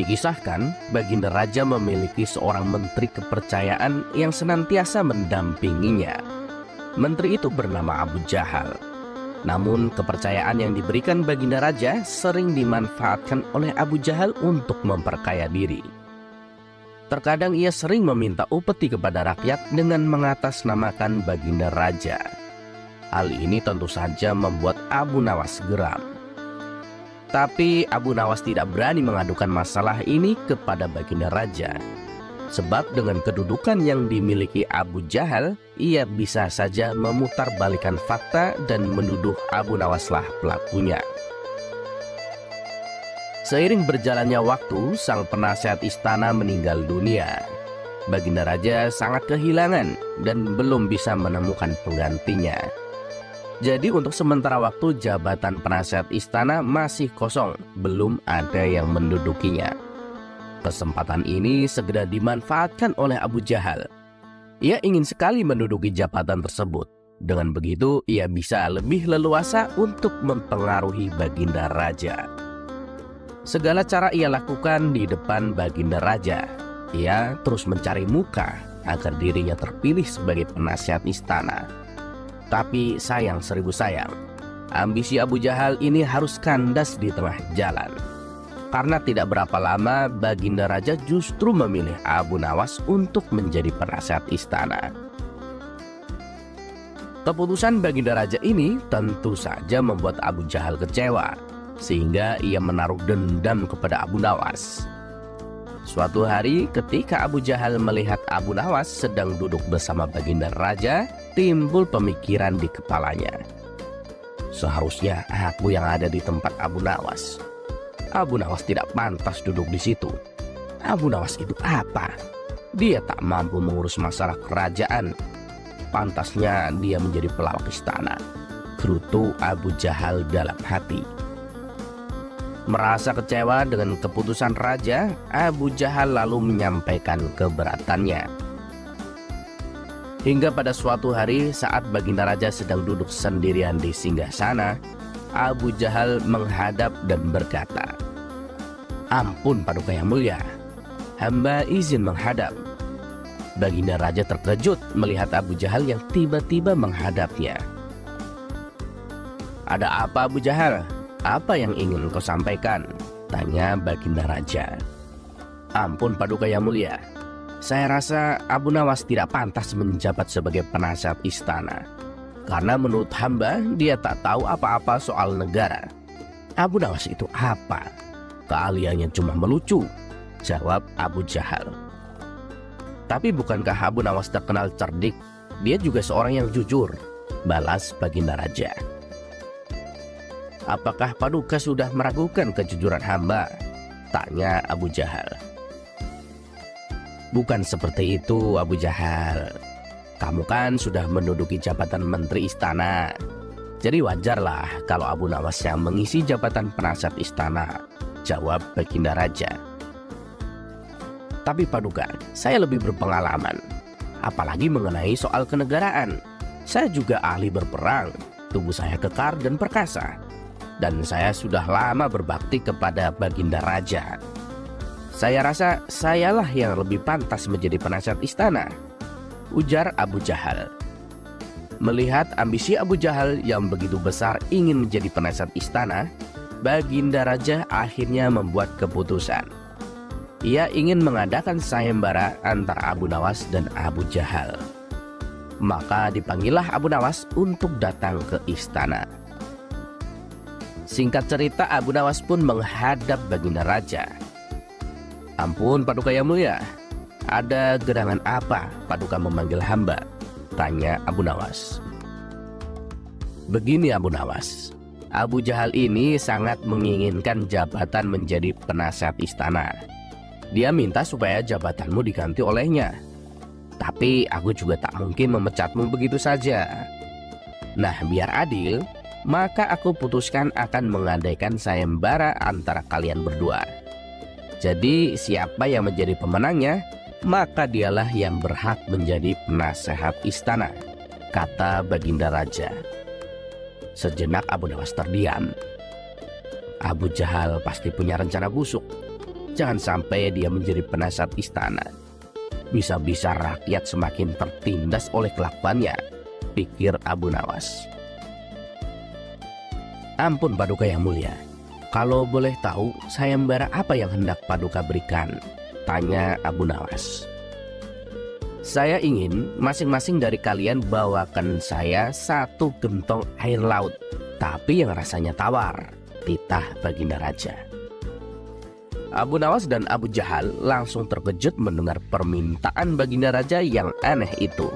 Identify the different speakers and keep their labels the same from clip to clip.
Speaker 1: Dikisahkan, Baginda Raja memiliki seorang menteri kepercayaan yang senantiasa mendampinginya. Menteri itu bernama Abu Jahal. Namun kepercayaan yang diberikan Baginda Raja sering dimanfaatkan oleh Abu Jahal untuk memperkaya diri. Terkadang ia sering meminta upeti kepada rakyat dengan mengatasnamakan Baginda Raja. Hal ini tentu saja membuat Abu Nawas geram. Tapi Abu Nawas tidak berani mengadukan masalah ini kepada Baginda Raja. Sebab dengan kedudukan yang dimiliki Abu Jahal, ia bisa saja memutarbalikkan fakta dan menuduh Abu Nawaslah pelakunya. Seiring berjalannya waktu, sang penasehat istana meninggal dunia. Baginda Raja sangat kehilangan dan belum bisa menemukan penggantinya. Jadi untuk sementara waktu jabatan penasehat istana masih kosong, belum ada yang mendudukinya. Kesempatan ini segera dimanfaatkan oleh Abu Jahal. Ia ingin sekali menduduki jabatan tersebut. Dengan begitu ia bisa lebih leluasa untuk mempengaruhi Baginda Raja. Segala cara ia lakukan di depan Baginda Raja. Ia terus mencari muka agar dirinya terpilih sebagai penasehat istana. Tapi sayang seribu sayang, ambisi Abu Jahal ini harus kandas di tengah jalan. Karena tidak berapa lama Baginda Raja justru memilih Abu Nawas untuk menjadi penasehat istana. Keputusan Baginda Raja ini tentu saja membuat Abu Jahal kecewa, sehingga ia menaruh dendam kepada Abu Nawas. Suatu hari ketika Abu Jahal melihat Abu Nawas sedang duduk bersama Baginda Raja, timbul pemikiran di kepalanya. Seharusnya aku yang ada di tempat Abu Nawas. Abu Nawas tidak pantas duduk di situ. Abu Nawas itu apa? Dia tak mampu mengurus masalah kerajaan. Pantasnya dia menjadi pelawak istana, gerutu Abu Jahal dalam hati. Merasa kecewa dengan keputusan raja, Abu Jahal lalu menyampaikan keberatannya. Hingga pada suatu hari saat Baginda Raja sedang duduk sendirian di singgasana, Abu Jahal menghadap dan berkata, "Ampun Paduka Yang Mulia, hamba izin menghadap." Baginda Raja terkejut melihat Abu Jahal yang tiba-tiba menghadapnya. "Ada apa Abu Jahal? Apa yang ingin kau sampaikan?" tanya Baginda Raja. "Ampun Paduka Yang Mulia, saya rasa Abu Nawas tidak pantas menjabat sebagai penasehat istana. Karena menurut hamba dia tak tahu apa-apa soal negara." "Abu Nawas itu apa? Keahliannya cuma melucu," jawab Abu Jahal. "Tapi bukankah Abu Nawas terkenal cerdik? Dia juga seorang yang jujur," balas Baginda Raja. "Apakah Paduka sudah meragukan kejujuran hamba?" tanya Abu Jahal. "Bukan seperti itu Abu Jahal. Kamu kan sudah menduduki jabatan menteri istana. Jadi wajarlah kalau Abu Nawas yang mengisi jabatan penasehat istana," jawab Baginda Raja. "Tapi Paduka, saya lebih berpengalaman. Apalagi mengenai soal kenegaraan. Saya juga ahli berperang. Tubuh saya kekar dan perkasa. Dan saya sudah lama berbakti kepada Baginda Raja. Saya rasa sayalah yang lebih pantas menjadi penasihat istana," ujar Abu Jahal. Melihat ambisi Abu Jahal yang begitu besar ingin menjadi penasihat istana, Baginda Raja akhirnya membuat keputusan. Ia ingin mengadakan sayembara antara Abu Nawas dan Abu Jahal. Maka dipanggillah Abu Nawas untuk datang ke istana. Singkat cerita, Abu Nawas pun menghadap Baginda Raja. "Ampun Paduka Yang Mulia, ada gerangan apa Paduka memanggil hamba?" tanya Abu Nawas. "Begini Abu Nawas, Abu Jahal ini sangat menginginkan jabatan menjadi penasehat istana. Dia minta supaya jabatanmu diganti olehnya. Tapi aku juga tak mungkin memecatmu begitu saja. Nah, biar adil, maka aku putuskan akan mengadakan sayembara antara kalian berdua. Jadi siapa yang menjadi pemenangnya, maka dialah yang berhak menjadi penasehat istana," kata Baginda Raja. Sejenak Abu Nawas terdiam. Abu Jahal pasti punya rencana busuk. Jangan sampai dia menjadi penasihat istana. Bisa-bisa rakyat semakin tertindas oleh kelakuannya, pikir Abu Nawas. Ampun Paduka yang mulia, kalau boleh tahu sayembara apa yang hendak Paduka berikan? Tanya Abu Nawas. Saya ingin masing-masing dari kalian bawakan saya 1 gentong air laut, tapi yang rasanya tawar, titah Baginda Raja. Abu Nawas dan Abu Jahal langsung terkejut mendengar permintaan Baginda Raja yang aneh itu.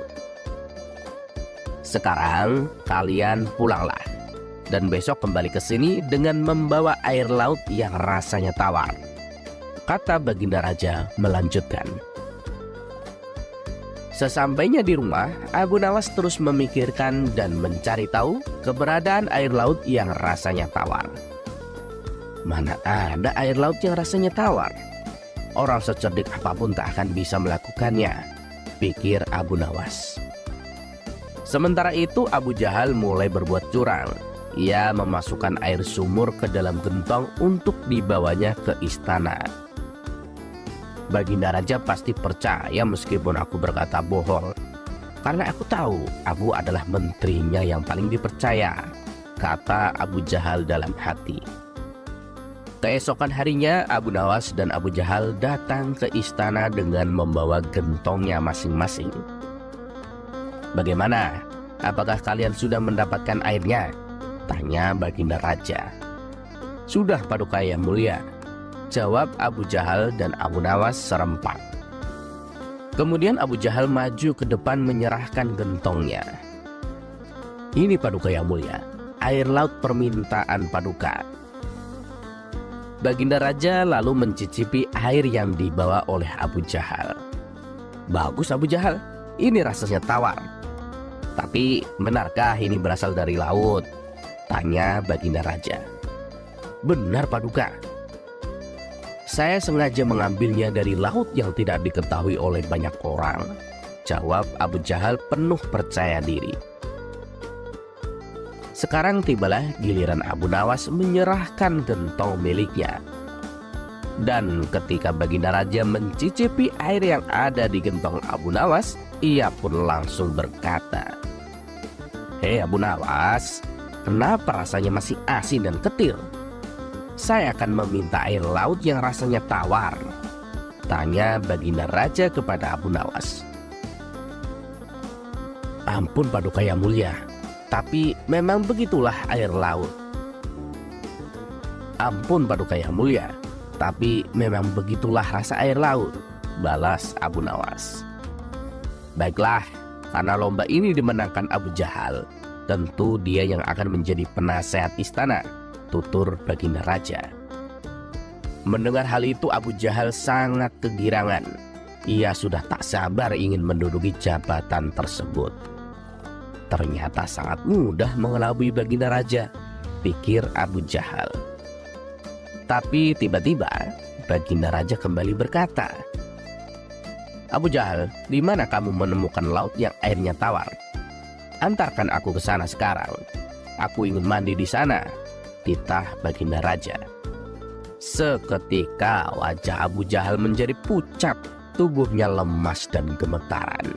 Speaker 1: Sekarang kalian pulanglah, dan besok kembali ke sini dengan membawa air laut yang rasanya tawar, kata Baginda Raja melanjutkan. Sesampainya di rumah, Abu Nawas terus memikirkan dan mencari tahu keberadaan air laut yang rasanya tawar. Mana ada air laut yang rasanya tawar? Orang secerdik apapun tak akan bisa melakukannya, pikir Abu Nawas. Sementara itu Abu Jahal mulai berbuat curang. Ia memasukkan air sumur ke dalam gentong untuk dibawanya ke istana. Baginda Raja pasti percaya meskipun aku berkata bohong, karena aku tahu Abu adalah menterinya yang paling dipercaya, kata Abu Jahal dalam hati. Keesokan harinya Abu Nawas dan Abu Jahal datang ke istana dengan membawa gentongnya masing-masing. Bagaimana? Apakah kalian sudah mendapatkan airnya? Tanya Baginda Raja. Sudah Paduka yang mulia, jawab Abu Jahal dan Abu Nawas serempak. Kemudian Abu Jahal maju ke depan menyerahkan gentongnya. Ini Paduka yang mulia, air laut permintaan Paduka. Baginda Raja lalu mencicipi air yang dibawa oleh Abu Jahal. Bagus Abu Jahal, ini rasanya tawar. Tapi benarkah ini berasal dari laut? Tanya Baginda Raja. Benar Paduka. Saya sengaja mengambilnya dari laut yang tidak diketahui oleh banyak orang, jawab Abu Jahal penuh percaya diri. Sekarang tibalah giliran Abu Nawas menyerahkan gentong miliknya. Dan ketika Baginda Raja mencicipi air yang ada di gentong Abu Nawas, ia pun langsung berkata, "Hei Abu Nawas, kenapa rasanya masih asin dan ketil? Saya akan meminta air laut yang rasanya tawar," tanya Baginda Raja kepada Abu Nawas. Ampun Paduka yang mulia, tapi memang begitulah air laut. Ampun Paduka yang mulia, tapi memang begitulah rasa air laut, balas Abu Nawas. Baiklah, karena lomba ini dimenangkan Abu Jahal, tentu dia yang akan menjadi penasehat istana, tutur Baginda Raja. Mendengar hal itu Abu Jahal sangat kegirangan. Ia sudah tak sabar ingin menduduki jabatan tersebut. Ternyata sangat mudah mengelabui Baginda Raja, pikir Abu Jahal. Tapi tiba-tiba Baginda Raja kembali berkata, "Abu Jahal, di mana kamu menemukan laut yang airnya tawar? Antarkan aku ke sana sekarang. Aku ingin mandi di sana," titah Baginda Raja. Seketika wajah Abu Jahal menjadi pucat, tubuhnya lemas dan gemetaran.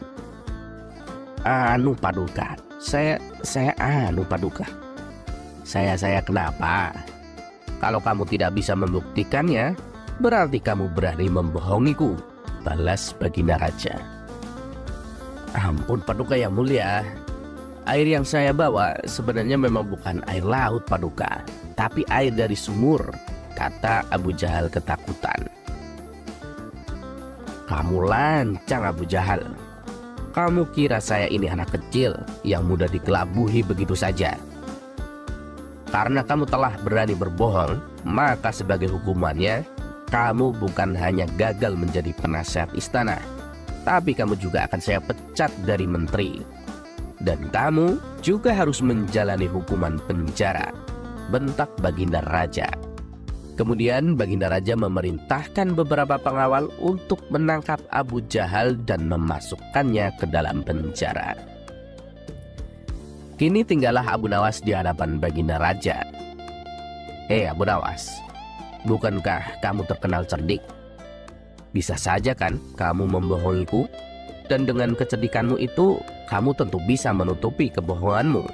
Speaker 1: Anu Paduka, saya Paduka. Saya kenapa? Kalau kamu tidak bisa membuktikannya, berarti kamu berani membohongiku, balas Baginda Raja. Ampun Paduka yang mulia, air yang saya bawa sebenarnya memang bukan air laut Paduka, tapi air dari sumur, kata Abu Jahal ketakutan. Kamu lancang Abu Jahal. Kamu kira saya ini anak kecil yang mudah dikelabuhi begitu saja? Karena kamu telah berani berbohong, maka sebagai hukumannya, kamu bukan hanya gagal menjadi penasehat istana, tapi kamu juga akan saya pecat dari menteri. Dan kamu juga harus menjalani hukuman penjara, bentak Baginda Raja. Kemudian Baginda Raja memerintahkan beberapa pengawal untuk menangkap Abu Jahal dan memasukkannya ke dalam penjara. Kini tinggallah Abu Nawas di hadapan Baginda Raja. Abu Nawas, bukankah kamu terkenal cerdik? Bisa saja kan kamu membohongiku? Dan dengan kecerdikanmu itu, kamu tentu bisa menutupi kebohonganmu.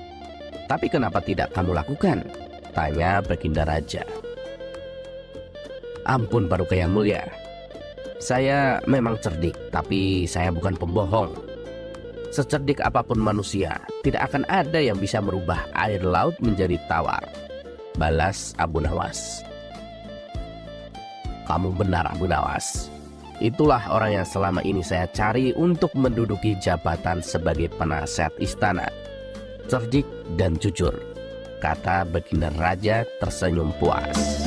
Speaker 1: Tapi kenapa tidak kamu lakukan? Tanya Baginda Raja. Ampun Paduka yang mulia, saya memang cerdik, tapi saya bukan pembohong. Secerdik apapun manusia, tidak akan ada yang bisa merubah air laut menjadi tawar, balas Abu Nawas. Kamu benar Abu Nawas. Itulah orang yang selama ini saya cari untuk menduduki jabatan sebagai penasehat istana. Cerdik dan jujur, kata Baginda Raja tersenyum puas.